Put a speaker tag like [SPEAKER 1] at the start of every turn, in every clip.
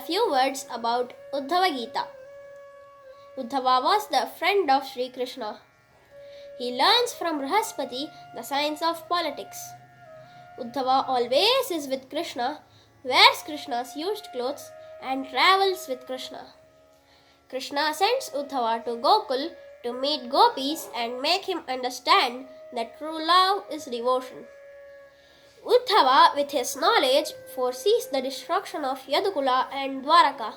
[SPEAKER 1] a few words about Uddhava Gita. Uddhava was the friend of SriKrishna. He learns from Brihaspati the science of politics. Uddhava always is with Krishna, wears Krishna's used clothes, and travels with Krishna. Krishna sends Uddhava to Gokul to meet gopis and make him understand that true love is devotion. Uddhava, with his knowledge, foresees the destruction of Yadukula and Dwaraka.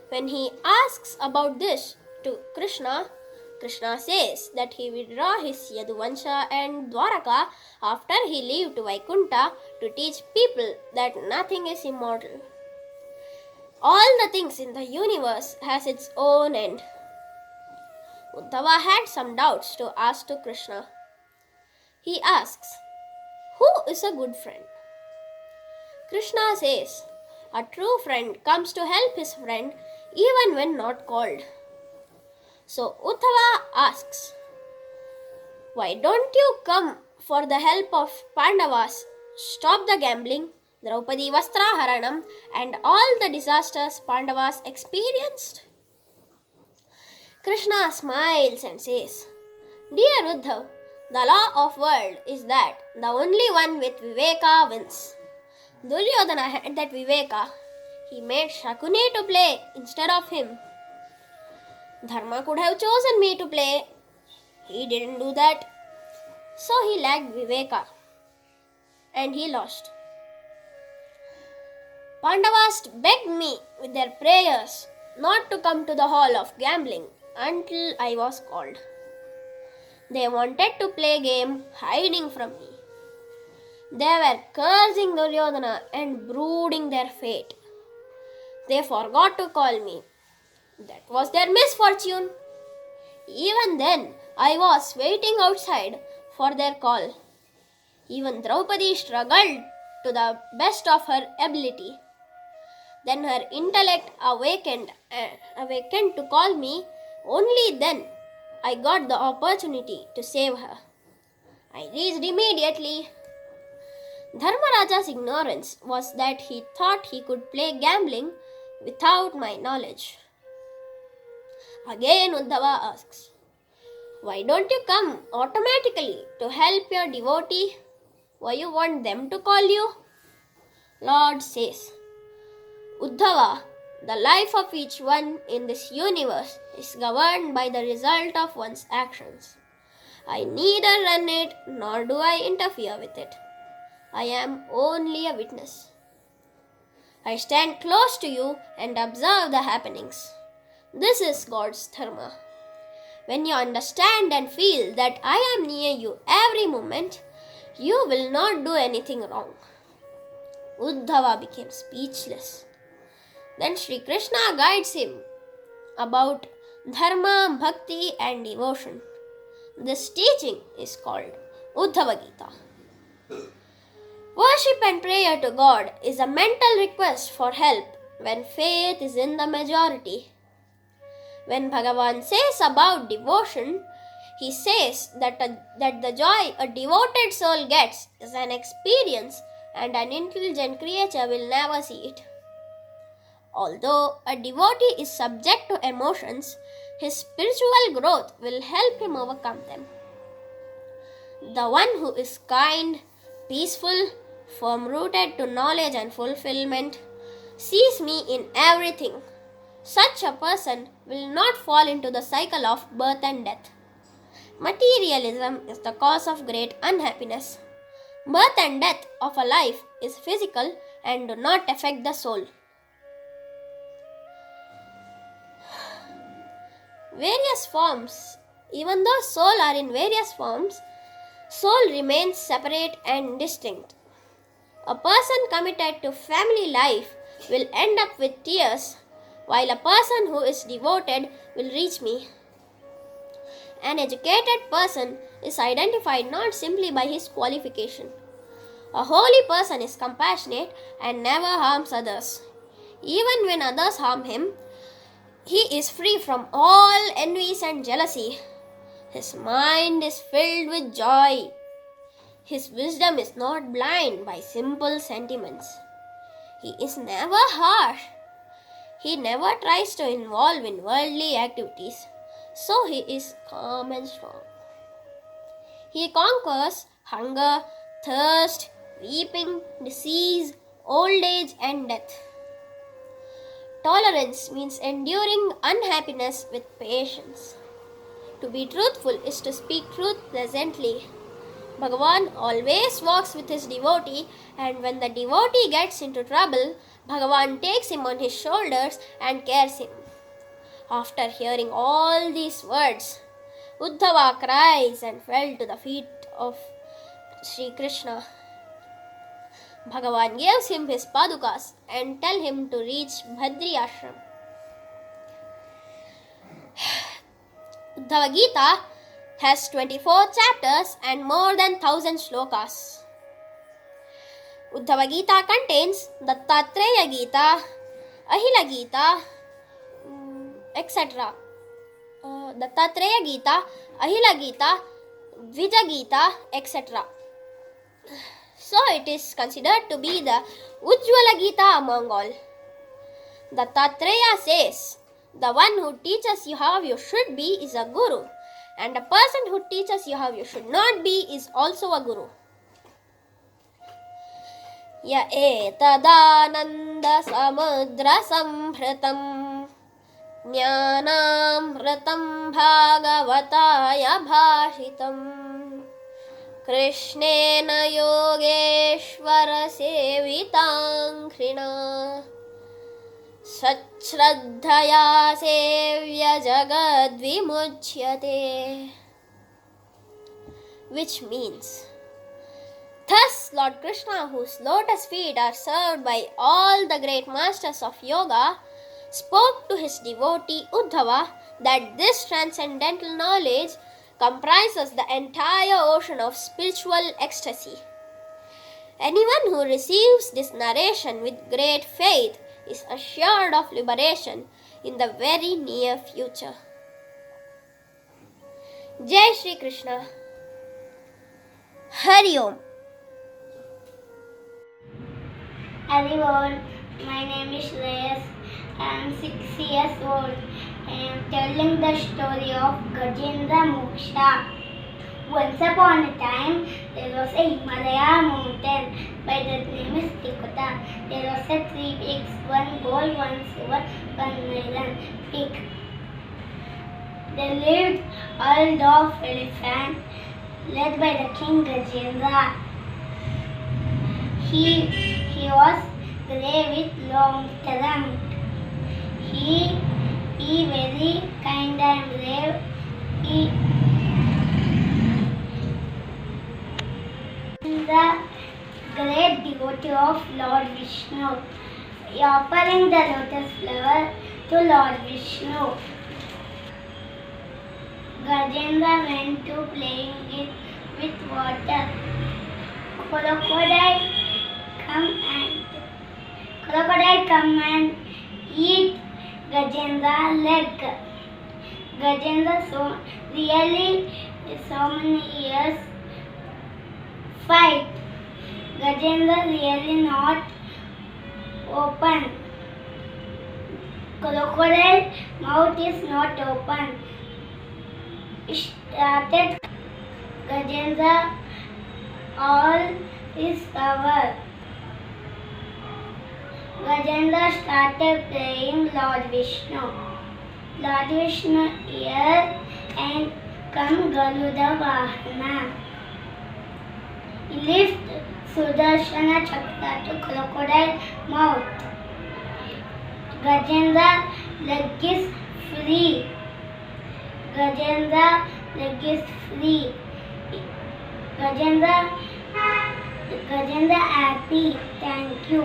[SPEAKER 1] When he asks about this to Krishna, Krishna says that he withdraw his Yaduvansha and Dwaraka after he leave to Vaikunta to teach people that nothing is immortal. All the things in the universe has its own end. Uddhava had some doubts to ask to Krishna. He asks, "Who is a good friend?" Krishna says, "A true friend comes to help his friend even when not called." So Uddhava asks, "Why don't you come for the help of Pandavas, stop the gambling, Draupadi Vastraharanam, and all the disasters Pandavas experienced?" Krishna smiles and says, "Dear Uddhav, the law of world is that the only one with Viveka wins. Duryodhana had that Viveka. He made Shakuni to play instead of him. Dharma could have chosen me to play. He didn't do that. So he lacked Viveka. And he lost. Pandavas begged me with their prayers not to come to the hall of gambling until I was called. They wanted to play game hiding from me. They were cursing Duryodhana and brooding their fate. They forgot to call me. That was their misfortune. Even then, I was waiting outside for their call. Even Draupadi struggled to the best of her ability. Then her intellect awakened to call me. Only then I got the opportunity to save her. I reached immediately. Dharmaraja's ignorance was that he thought he could play gambling without my knowledge." Again Uddhava asks, "Why don't you come automatically to help your devotee? Why you want them to call you?" Lord says, "Uddhava, the life of each one in this universe is governed by the result of one's actions. I neither run it nor do I interfere with it. I am only a witness. I stand close to you and observe the happenings. This is God's dharma. When you understand and feel that I am near you every moment, you will not do anything wrong." Uddhava became speechless. Then Sri Krishna guides him about dharma, bhakti and devotion. This teaching is called Uddhava Gita. Worship and prayer to God is a mental request for help when faith is in the majority. When Bhagavan says about devotion, he says that the joy a devoted soul gets is an experience and an intelligent creature will never see it. Although a devotee is subject to emotions, his spiritual growth will help him overcome them. The one who is kind, peaceful, firm-rooted to knowledge and fulfillment, sees me in everything. Such a person will not fall into the cycle of birth and death. Materialism is the cause of great unhappiness. Birth and death of a life is physical and do not affect the soul. Various forms. Even though soul are in various forms, soul remains separate and distinct. A person committed to family life will end up with tears, while a person who is devoted will reach me. An educated person is identified not simply by his qualification. A holy person is compassionate and never harms others. Even when others harm him, he is free from all envies and jealousy. His mind is filled with joy. His wisdom is not blind by simple sentiments. He is never harsh. He never tries to involve in worldly activities, so he is calm and strong. He conquers hunger, thirst, weeping, disease, old age, and death. Tolerance means enduring unhappiness with patience. To be truthful is to speak truth pleasantly. Bhagavan always walks with his devotee, and when the devotee gets into trouble, Bhagavan takes him on his shoulders and cares him. After hearing all these words, Uddhava cries and fell to the feet of Sri Krishna. Bhagavan gives him his padukas and tells him to reach Bhadri ashram. Uddhava Gita has 24 chapters and more than 1000 shlokas. Uddhava Gita contains Dattatreya Gita, Ahila Gita, etc. Dattatreya Gita, Ahila Gita, Dvija Gita, etc. So it is considered to be the Ujjwala Gita among all. Dattatreya says, the one who teaches you how you should be is a guru, and a person who teaches you how you should not be is also a guru. Ya etadananda samudra samhritam jnanamritam bhagavataya bhashitam krishnena yogeshvara sevitankrina Sachraddhaya sevya jagad vimuchyate, which means, thus Lord Krishna, whose lotus feet are served by all the great masters of yoga, spoke to his devotee Uddhava that this transcendental knowledge comprises the entire ocean of spiritual ecstasy. Anyone who receives this narration with great faith is assured of liberation in the very near future. Jai Shri Krishna. Hari Om.
[SPEAKER 2] Hello, my name is Reyes. I am 6 years old. I am telling the story of Gajendra Moksha. Once upon a time, there was a Himalaya mountain. By that name is Tikota. There was a 3 peaks, 1 gold, 1 silver, 1 iron peak. There lived a dwarf elephant led by the king Gajendra. He was grey with long trunk. He very kind and brave. The great devotee of Lord Vishnu, offering the lotus flower to Lord Vishnu. Gajendra went to playing it with water. Crocodile come and eat Gajendra's leg. Gajendra so many years fight. Gajendra really not open. Crocodile mouth is not open. Started Gajendra all his power. Gajendra started praying Lord Vishnu. Lord Vishnu here and come Garuda Vahana. He lift Sudarshana Chakra to crocodile mouth. Gajendra leg is free. Gajendra leg is free. Gajendra happy. Thank you.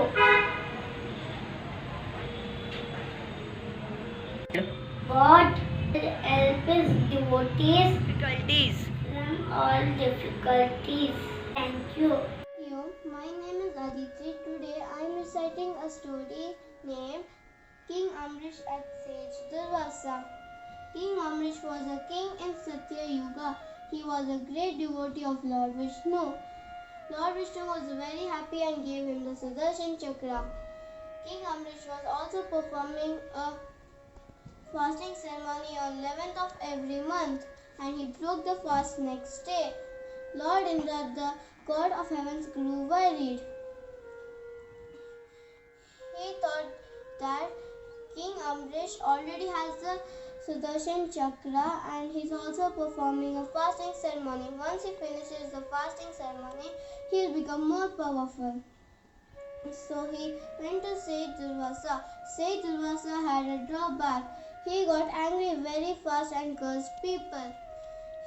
[SPEAKER 2] God help his devotees from all difficulties. Thank you.
[SPEAKER 3] Hello, my name is Aditi. Today I am reciting a story named King Amrish at Sage Durvasa. King Amrish was a king in Satya Yuga. He was a great devotee of Lord Vishnu. Lord Vishnu was very happy and gave him the Sudarshan Chakra. King Amrish was also performing a fasting ceremony on 11th of every month, and he broke the fast next day. Lord Indra, the god of heavens, grew worried. He thought that King Amrish already has the Sudarshan Chakra and he's also performing a fasting ceremony. Once he finishes the fasting ceremony, he'll become more powerful. So he went to Sage Durvasa. Sage Durvasa had a drawback. He got angry very fast and cursed people.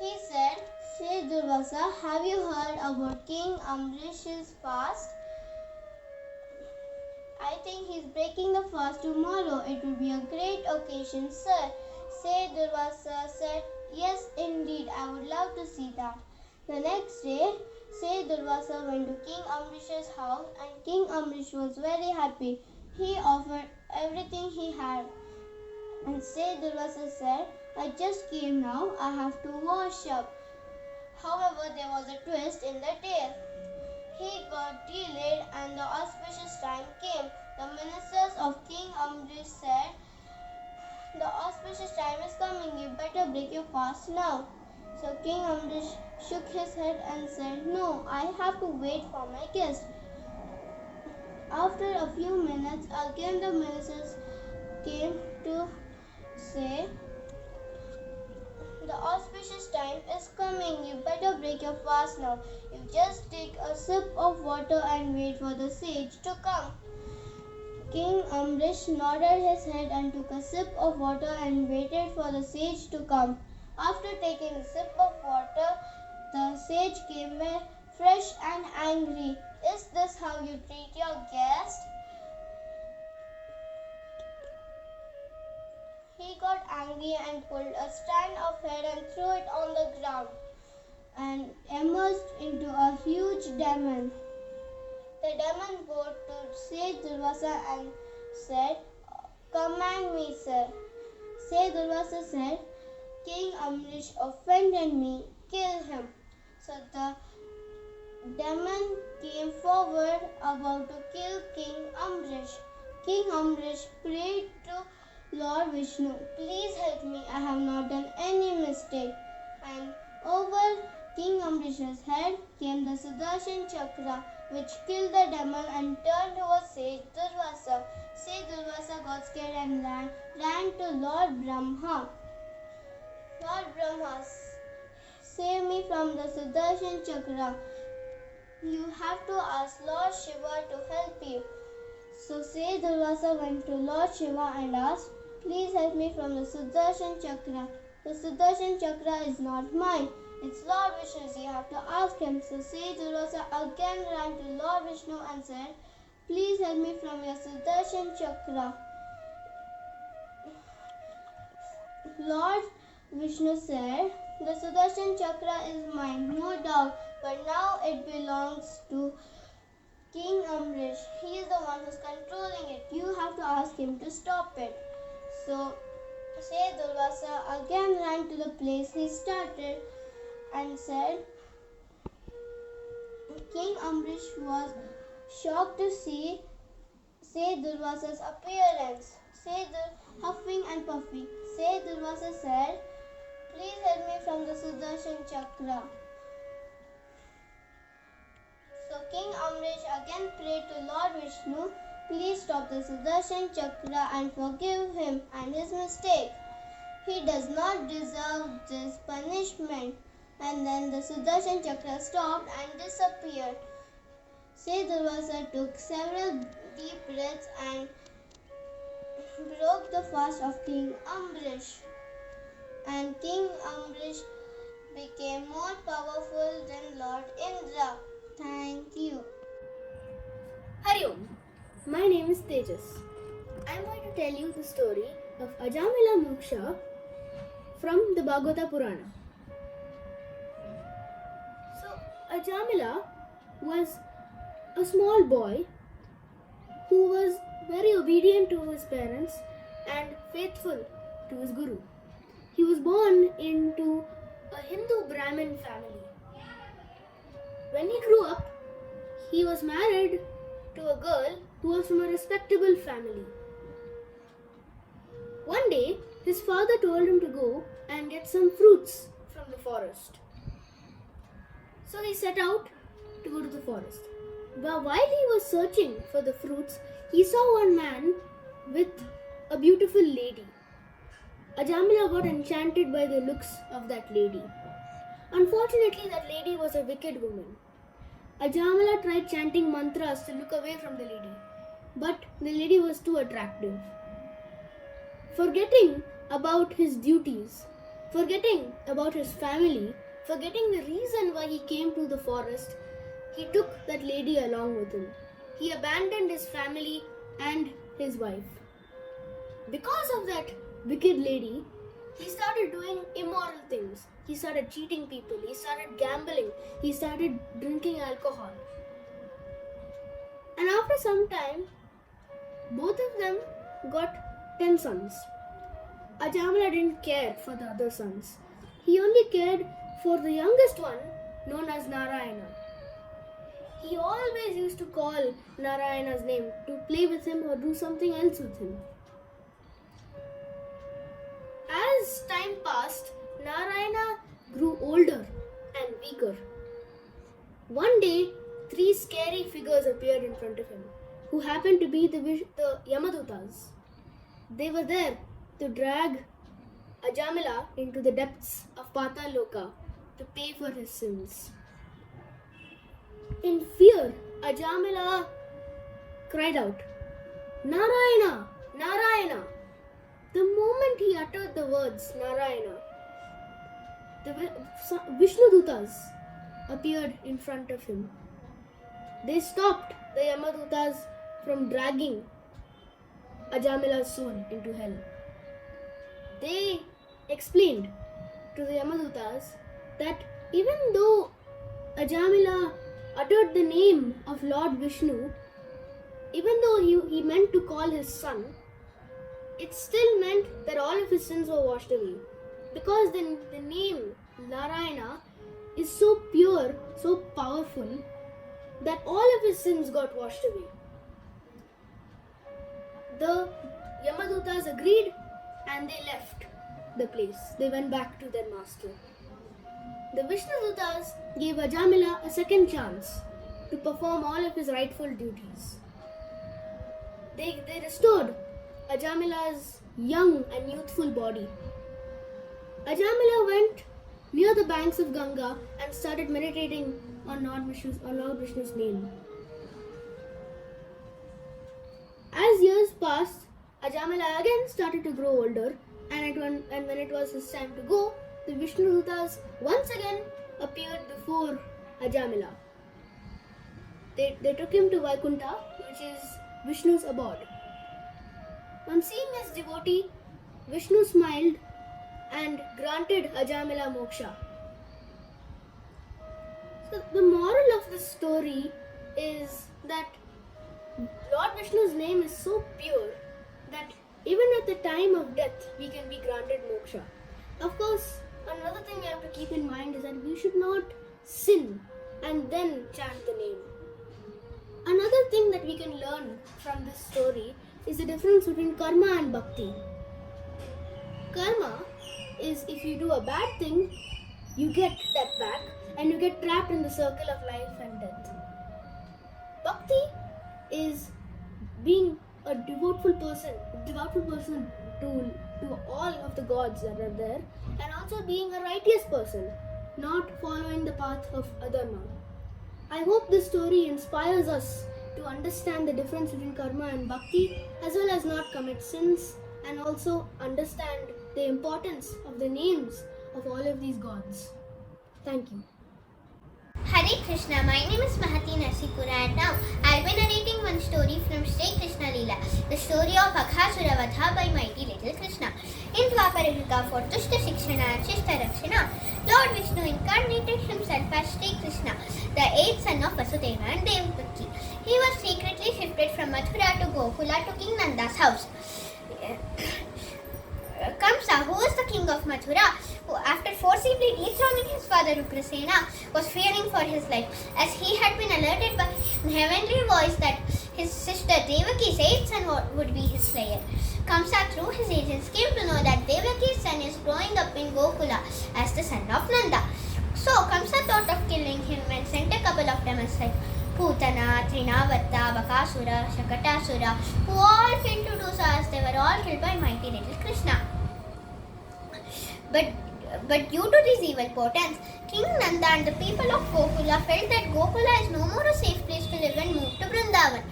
[SPEAKER 3] He said, Sage Durvasa, have you heard about King Amrish's fast? I think he's breaking the fast tomorrow. It will be a great occasion, sir. Sage Durvasa said, yes, indeed, I would love to see that. The next day, Sage Durvasa went to King Amrish's house and King Amrish was very happy. He offered everything he had. And Sage Durvasa said, I just came now, I have to wash up. However, there was a twist in the tale. He got delayed and the auspicious time came. The ministers of King Amrish said, the auspicious time is coming, you better break your fast now. So King Amrish shook his head and said, no, I have to wait for my guest. After a few minutes, again the ministers came to say, the auspicious time is coming, you better break your fast now. You just take a sip of water and wait for the sage to come. King Amrish nodded his head and took a sip of water and waited for the sage to come. After taking a sip of water, the sage came back fresh and angry. Is this how you treat your guest? He got angry and pulled a strand of hair and threw it on the ground and emerged into a huge demon. The demon bowed to Sage Durvasa and said, command me, sir. Sage Durvasa said, King Amrish offended me, kill him. So the demon came forward about to kill King Amrish. King Amrish prayed to Lord Vishnu, please help me, I have not done any mistake. And over King Amrish's head came the Sudarshan Chakra, which killed the demon and turned towards Sage Durvasa. Sage Durvasa got scared and ran to Lord Brahma. Lord Brahma, save me from the Sudarshan Chakra. You have to ask Lord Shiva to help you. So Sage Durvasa went to Lord Shiva and asked, please help me from the Sudarshan Chakra. The Sudarshan Chakra is not mine. It's Lord Vishnu's. You have to ask him. So Sage Durvasa again ran to Lord Vishnu and said, please help me from your Sudarshan Chakra. Lord Vishnu said, the Sudarshan Chakra is mine, no doubt, but now it belongs to King Amrish. He is the one who's controlling it. You have to ask him to stop it. So Sage Durvasa again ran to the place he started and said, King Amrish was shocked to see Sage Durvasa's appearance. Huffing and puffing. Sage Durvasa said, please help me from the Sudarshan Chakra. So King Amrish again prayed to Lord Vishnu, please stop the Sudarshan Chakra and forgive him and his mistake. He does not deserve this punishment. And then the Sudarshan Chakra stopped and disappeared. Sage Durvasa took several deep breaths and broke the fast of King Amrish. And King Amrish became more powerful than Lord Indra. Thank you.
[SPEAKER 1] Hari Om. My name is Tejas. I am going to tell you the story of Ajamila Moksha from the Bhagavata Purana. So, Ajamila was a small boy who was very obedient to his parents and faithful to his guru. He was born into a Hindu Brahmin family. When he grew up, he was married to a girl
[SPEAKER 4] who was from a respectable family. One day, his father told him to go and get some fruits from the forest. So he set out to go to the forest. But while he was searching for the fruits, he saw one man with a beautiful lady. Ajamila got enchanted by the looks of that lady. Unfortunately, that lady was a wicked woman. Ajamila tried chanting mantras to look away from the lady, but the lady was too attractive. Forgetting about his duties, forgetting about his family, forgetting the reason why he came to the forest, he took that lady along with him. He abandoned his family and his wife. Because of that wicked lady, he started doing immoral things. He started cheating people. He started gambling. He started drinking alcohol. And after some time, both of them got 10 sons. Ajamila didn't care for the other sons. He only cared for the youngest one, known as Narayana. He always used to call Narayana's name to play with him or do something else with him. As time passed, Narayana grew older and weaker. One day, 3 scary figures appeared in front of him, who happened to be the Yamadutas. They were there to drag Ajamila into the depths of Pataloka to pay for his sins. In fear, Ajamila cried out, "Narayana! Narayana!" The moment he uttered the words Narayana, the Vishnudutas appeared in front of him. They stopped the Yamadutas from dragging Ajamila's soul into hell. They explained to the Yamadutas that even though Ajamila uttered the name of Lord Vishnu, even though he meant to call his son, it still meant that all of his sins were washed away. Because the name Narayana is so pure, so powerful, that all of his sins got washed away. The Yamadutas agreed and they left the place. They went back to their master. The Vishnudutas gave Ajamila a second chance to perform all of his rightful duties. They restored Ajamila's young and youthful body. Ajamila went near the banks of Ganga and started meditating on Lord Vishnu's name. As years passed, Ajamila again started to grow older, and when it was his time to go, the Vishnudutas once again appeared before Ajamila. They took him to Vaikuntha, which is Vishnu's abode. On seeing his devotee, Vishnu smiled and granted Ajamila moksha. So the moral of the story is that Lord Vishnu's name is so pure that even at the time of death, we can be granted moksha. Of course, another thing we have to keep in mind is that we should not sin and then chant the name. Another thing that we can learn from this story is the difference between karma and bhakti. Karma is if you do a bad thing, you get that back and you get trapped in the circle of life and death. Bhakti is being a devoutful person to all of the gods that are there, and also being a righteous person, not following the path of adharma. I hope this story inspires us to understand the difference between karma and bhakti, as well as not commit sins, and also understand the importance of the names of all of these gods. Thank you.
[SPEAKER 2] Hare Krishna, my name is Mahati Narsipura and now I'll be narrating one story from SriKrishna Leela, the story of Aghasura Vadha by mighty little Krishna. In Dwapara Yuga for Tushta Shikshana and Shishta Rakshana, Lord Vishnu incarnated himself as Sri Krishna, the 8th son of Vasudeva and Devaki. He was secretly shifted from Mathura to Gokula to King Nanda's house. Come Kamsa, who is the king of Mathura, who after forcibly dethroning his father Ugrasena, was fearing for his life, as he had been alerted by a heavenly voice that his sister Devaki's eighth son would be his slayer. Kamsa, through his agents, came to know that Devaki's son is growing up in Gokula as the son of Nanda. So Kamsa thought of killing him and sent a couple of them aside. Putana, Trinavatta, Bakasura, Shakatasura, who all failed to do so as they were all killed by mighty little Krishna. But due to these evil portents, King Nanda and the people of Gokula felt that Gokula is no more a safe place to live and moved to Vrindavan.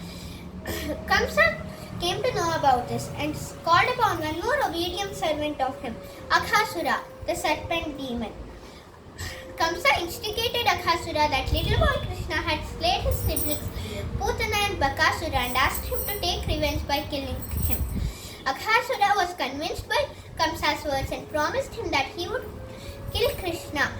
[SPEAKER 2] Kamsa came to know about this and called upon one more obedient servant of him, Aghasura, the serpent demon. Kamsa instigated Aghasura that little boy Krishna had slayed his siblings Putana and Bakasura and asked him to take revenge by killing him. Aghasura was convinced by Kamsa's words and promised him that he would kill Krishna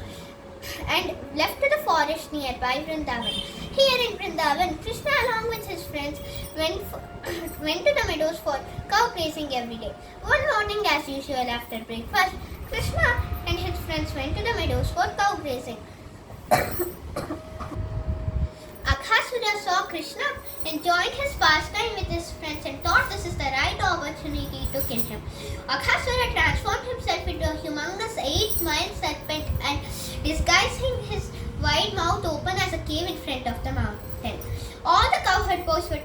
[SPEAKER 2] and left to the forest nearby Vrindavan. Here in Vrindavan, Krishna along with his friends went to the meadows for cow grazing every day. One morning, as usual after breakfast, Krishna and his friends went to the meadows for cow grazing. Aghasura saw Krishna enjoying his pastime with his friends and thought this is the right opportunity to kill him. Aghasura transformed himself into a humongous 8-mile serpent and disguising his wide mouth open as a cave in front of the mountain. All the cowherd boys were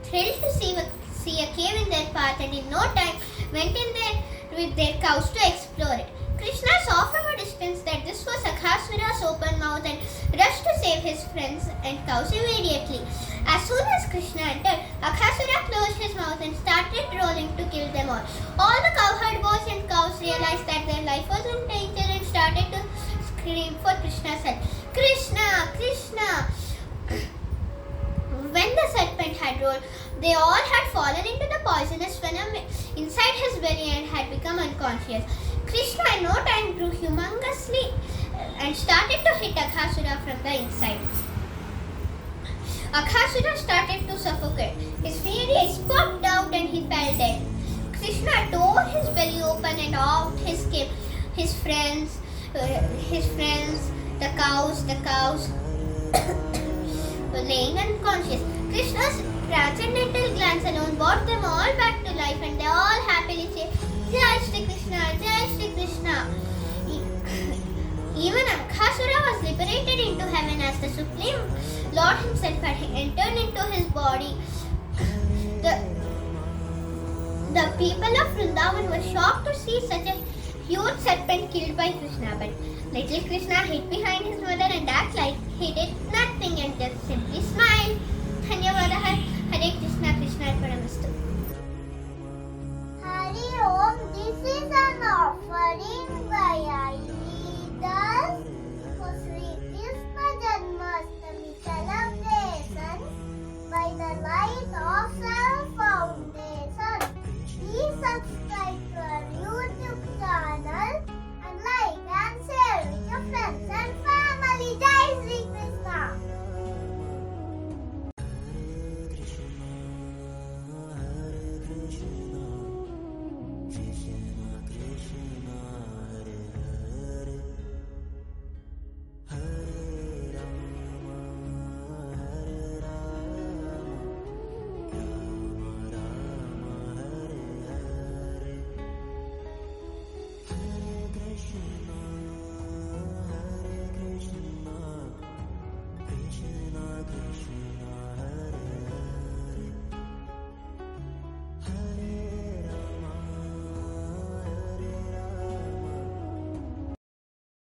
[SPEAKER 2] thrilled to see a cave in their path and in no time went in there with their cows to explore it. Krishna saw from a distance that this was Aghasura's open mouth and rushed to save his friends and cows immediately. As soon as Krishna entered, Aghasura closed his mouth and started rolling to kill them all. All the cowherd boys and cows realized that their life was in danger and started to scream for Krishna's help. Krishna! Krishna! When the serpent had rolled, they all had fallen into the poisonous venom inside his belly and had become unconscious. Krishna in no time grew humongously and started to hit Aghasura from the inside. Aghasura started to suffocate. His face popped out and he fell dead. Krishna tore his belly open and out his came his friends, the cows were laying unconscious. Krishna's transcendental glance alone brought them all back to life and they all happily said, Jai Shri Krishna, Jai Shri Krishna. Even Aghasura was liberated into heaven as the Supreme Lord himself had entered into his body. The people of Vrindavan were shocked to see such a huge serpent killed by Krishna, but little Krishna hid behind his mother and acted like he did nothing and just simply smiled. Dhanyavadaha. Hare Krishna, Krishna Paramastu.
[SPEAKER 3] Hari Om, this is an offer.